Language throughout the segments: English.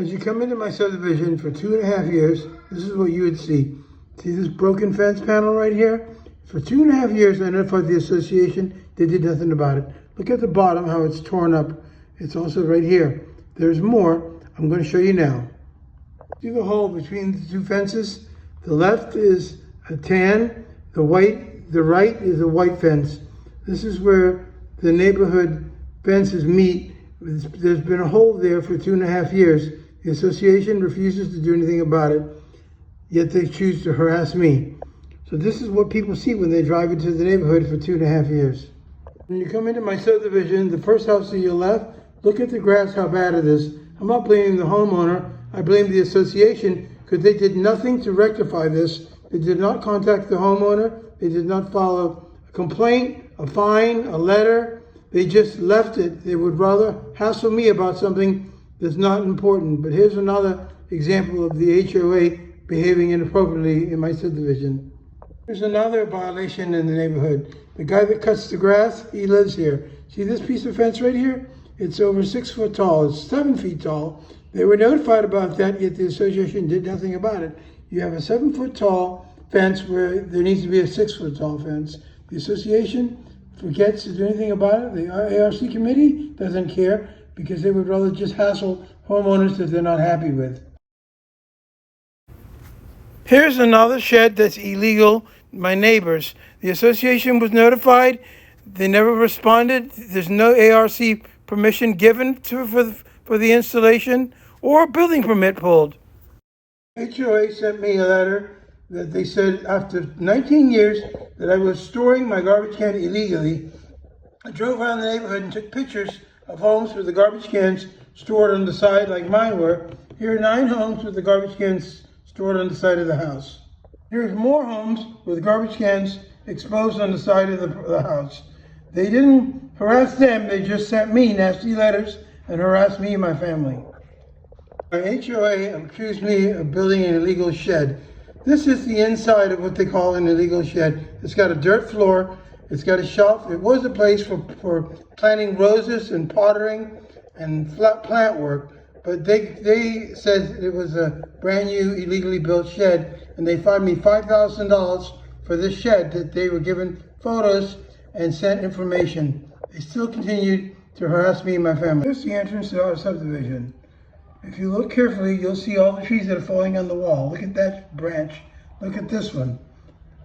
As you come into my subdivision for 2.5 years, this is what you would see. See this broken fence panel right here? For 2.5 years, I notified the association. They did nothing about it. Look at the bottom, how it's torn up. It's also right here. There's more. I'm going to show you now. See the hole between the two fences? The left is a tan. The right is a white fence. This is where the neighborhood fences meet. There's been a hole there for 2.5 years. The association refuses to do anything about it, yet they choose to harass me. So this is what people see when they drive into the neighborhood for 2.5 years. When you come into my subdivision, the first house to your left, look at the grass, how bad it is. I'm not blaming the homeowner, I blame the association because they did nothing to rectify this. They did not contact the homeowner, they did not follow a complaint, a fine, a letter. They just left it. They would rather hassle me about something that's not important. But here's another example of the HOA behaving inappropriately in my subdivision. Here's another violation in the neighborhood. The guy that cuts the grass, he lives here. See this piece of fence right here? It's over 6 foot tall. It's 7 feet tall. They were notified about that, yet the association did nothing about it. You have a 7 foot tall fence where there needs to be a 6 foot tall fence. The association forgets to do anything about it. The ARC committee doesn't care because they would rather just hassle homeowners that they're not happy with. Here's another shed that's illegal, my neighbors. The association was notified. They never responded. There's no ARC permission given for the installation or a building permit pulled. HOA sent me a letter that they said after 19 years that I was storing my garbage can illegally. I drove around the neighborhood and took pictures of homes with the garbage cans stored on the side like mine were. Here are 9 homes with the garbage cans stored on the side of the house. Here's more homes with garbage cans exposed on the side of the house. They didn't harass them, they just sent me nasty letters and harassed me and my family. My HOA accused me of building an illegal shed. This is the inside of what they call an illegal shed. It's got a dirt floor, it's got a shelf. It was a place for planting roses and pottering and plant work, but they said it was a brand new illegally built shed, and they fined me $5,000 for this shed that they were given photos and sent information. They still continued to harass me and my family. Here's the entrance to our subdivision. If you look carefully, you'll see all the trees that are falling on the wall. Look at that branch. Look at this one.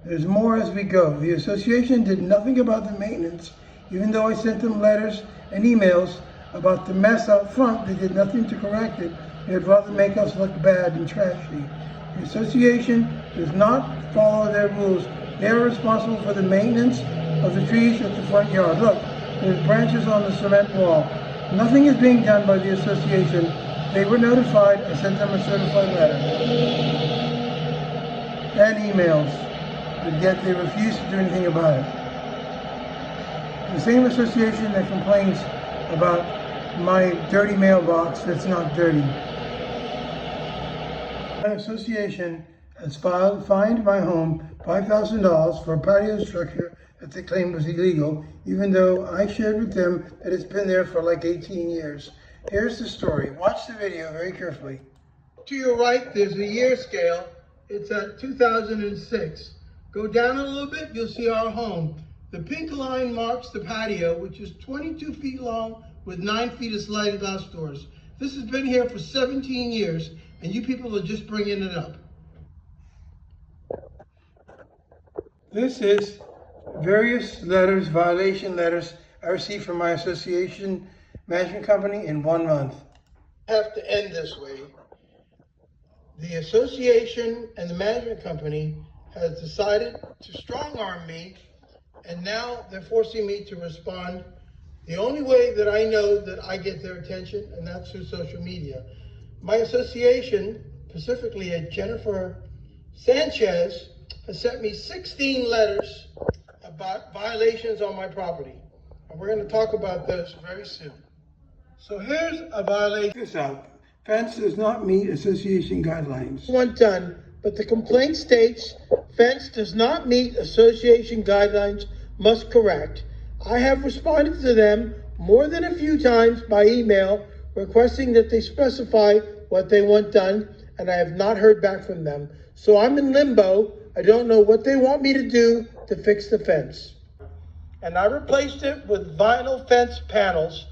There's more as we go. The association did nothing about the maintenance. Even though I sent them letters and emails about the mess out front, they did nothing to correct it. They'd rather make us look bad and trashy. The association does not follow their rules. They're responsible for the maintenance of the trees at the front yard. Look, there's branches on the cement wall. Nothing is being done by the association. They were notified. I sent them a certified letter and emails, but yet they refuse to do anything about it. The same association that complains about my dirty mailbox that's not dirty. My association has fined my home $5,000 for a patio structure that they claim was illegal, even though I shared with them that it's been there for like 18 years. Here's the story. Watch the video very carefully. To your right, there's a year scale. It's at 2006. Go down a little bit, you'll see our home. The pink line marks the patio, which is 22 feet long with 9 feet of sliding glass doors. This has been here for 17 years, and you people are just bringing it up. This is various letters, violation letters I received from my association management company in 1 month. I have to end this way. The association and the management company has decided to strong-arm me, and now they're forcing me to respond the only way that I know that I get their attention, and that's through social media. My association, specifically at Jennifer Sanchez, has sent me 16 letters about violations on my property. And we're going to talk about those very soon. So here's a violation. Check this out. Fence does not meet association guidelines. One done, but the complaint states fence does not meet association guidelines, must correct. I have responded to them more than a few times by email requesting that they specify what they want done, and I have not heard back from them. So I'm in limbo. I don't know what they want me to do to fix the fence. And I replaced it with vinyl fence panels.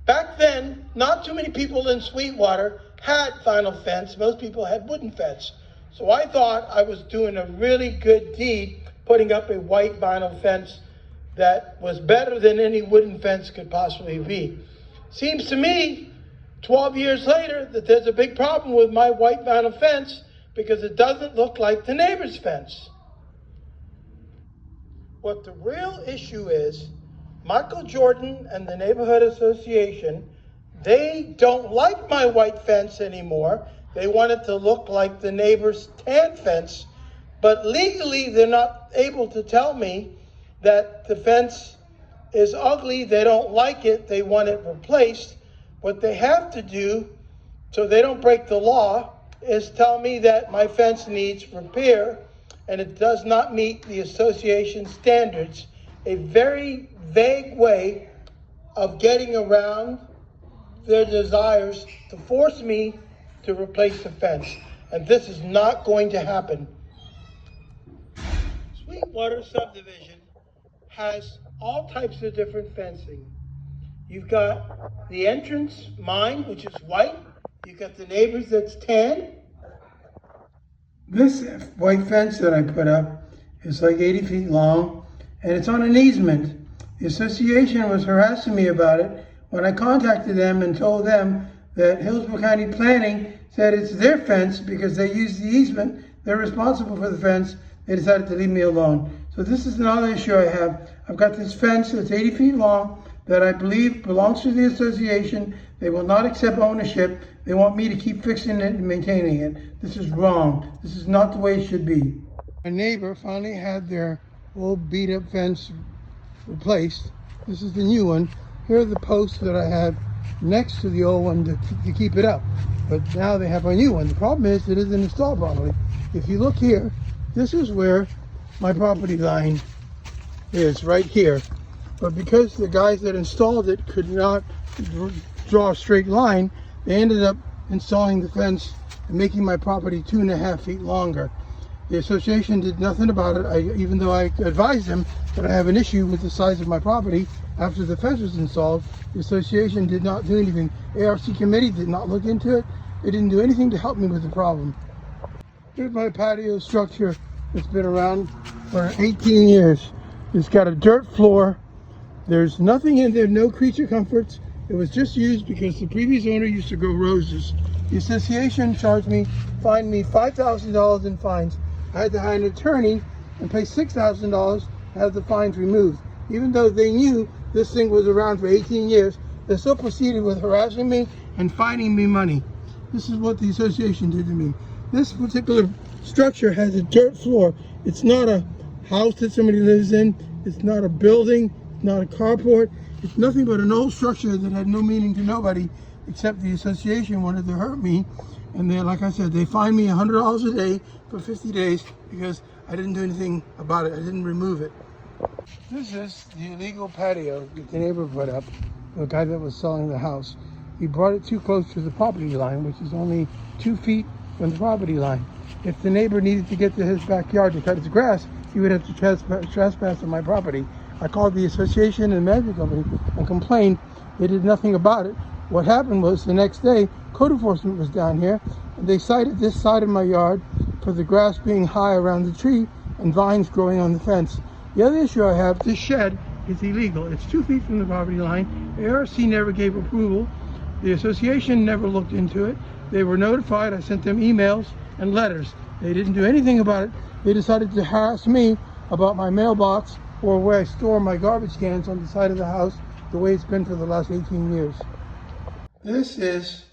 Back then, not too many people in Sweetwater had vinyl fence. Most people had wooden fence. So I thought I was doing a really good deed putting up a white vinyl fence that was better than any wooden fence could possibly be. Seems to me, 12 years later, that there's a big problem with my white vinyl fence because it doesn't look like the neighbor's fence. What the real issue is, Michael Jordan and the Neighborhood Association, they don't like my white fence anymore. They want it to look like the neighbor's tan fence, but legally they're not able to tell me that the fence is ugly, they don't like it, they want it replaced. What they have to do, so they don't break the law, is tell me that my fence needs repair and it does not meet the association standards. A very vague way of getting around their desires to force me to replace the fence. And this is not going to happen. Sweetwater subdivision has all types of different fencing. You've got the entrance, mine, which is white. You've got the neighbor's that's tan. This white fence that I put up is like 80 feet long, and it's on an easement. The association was harassing me about it. When I contacted them and told them that Hillsborough County Planning said it's their fence because they use the easement, they're responsible for the fence, they decided to leave me alone. So this is another issue I have. I've got this fence that's 80 feet long that I believe belongs to the association. They will not accept ownership. They want me to keep fixing it and maintaining it. This is wrong. This is not the way it should be. My neighbor finally had their old beat up fence replaced. This is the new one. Here are the posts that I had next to the old one to keep it up. But now they have a new one. The problem is it isn't installed properly. If you look here, this is where my property line is, right here. But because the guys that installed it could not draw a straight line, they ended up installing the fence and making my property 2.5 feet longer. The association did nothing about it, even though I advised them that I have an issue with the size of my property. After the fence was installed, the association did not do anything. ARC committee did not look into it. They didn't do anything to help me with the problem. Here's my patio structure that's been around for 18 years. It's got a dirt floor. There's nothing in there, no creature comforts. It was just used because the previous owner used to grow roses. The association fined me $5,000 in fines. I had to hire an attorney and pay $6,000 to have the fines removed. Even though they knew this thing was around for 18 years, they still proceeded with harassing me and fining me money. This is what the association did to me. This particular structure has a dirt floor. It's not a house that somebody lives in. It's not a building. It's not a carport. It's nothing but an old structure that had no meaning to nobody except the association wanted to hurt me. And they, like I said, they fined me $100 a day for 50 days because I didn't do anything about it. I didn't remove it. This is the illegal patio that the neighbor put up, the guy that was selling the house. He brought it too close to the property line, which is only 2 feet from the property line. If the neighbor needed to get to his backyard to cut his grass, he would have to trespass on my property. I called the association and management company and complained. They did nothing about it. What happened was the next day, code enforcement was down here, and they cited this side of my yard for the grass being high around the tree and vines growing on the fence. The other issue I have, this shed is illegal. It's 2 feet from the property line. ARC never gave approval. The association never looked into it. They were notified. I sent them emails and letters. They didn't do anything about it. They decided to harass me about my mailbox or where I store my garbage cans on the side of the house, the way it's been for the last 18 years. This is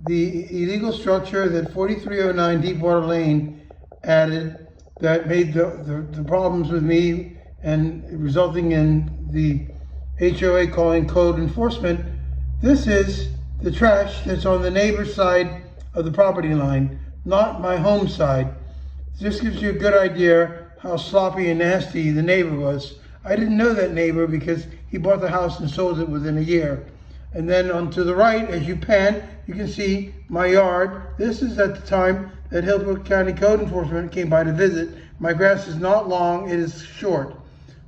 the illegal structure that 4309 Deepwater Lane added that made the problems with me and resulting in the HOA calling code enforcement. This is the trash that's on the neighbor's side of the property line, not my home side. This gives you a good idea how sloppy and nasty the neighbor was. I didn't know that neighbor because he bought the house and sold it within a year. And then on to the right, as you pan, you can see my yard. This is at the time that Hillsborough County Code Enforcement came by to visit. My grass is not long, it is short.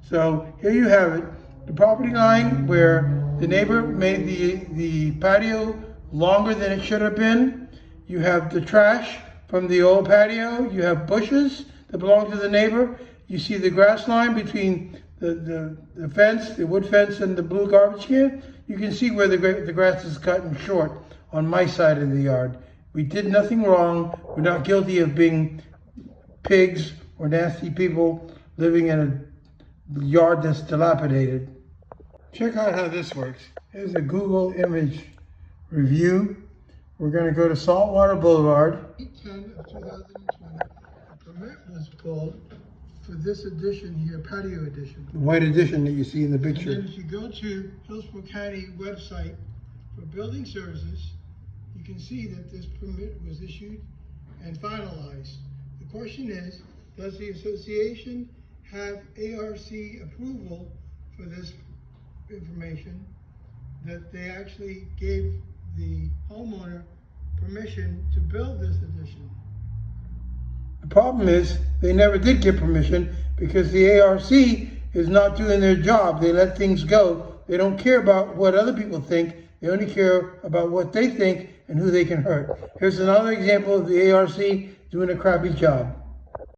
So here you have it, the property line where the neighbor made the patio longer than it should have been. You have the trash from the old patio. You have bushes that belong to the neighbor. You see the grass line between the fence, the wood fence, and the blue garbage can. You can see where the grass is cut and short on my side of the yard. We did nothing wrong. We're not guilty of being pigs or nasty people living in a yard that's dilapidated. Check out how this works. Here's a Google image review. We're going to go to Saltwater Boulevard. 8/10 of 2020, a permit was pulled for this edition here, patio edition. The white edition that you see in the picture. And then if you go to Hillsborough County website for building services, you can see that this permit was issued and finalized. The question is, does the association have ARC approval for this information, that they actually gave the homeowner permission to build this addition? The problem is they never did get permission because the ARC is not doing their job. They let things go. They don't care about what other people think. They only care about what they think and who they can hurt. Here's another example of the ARC doing a crappy job.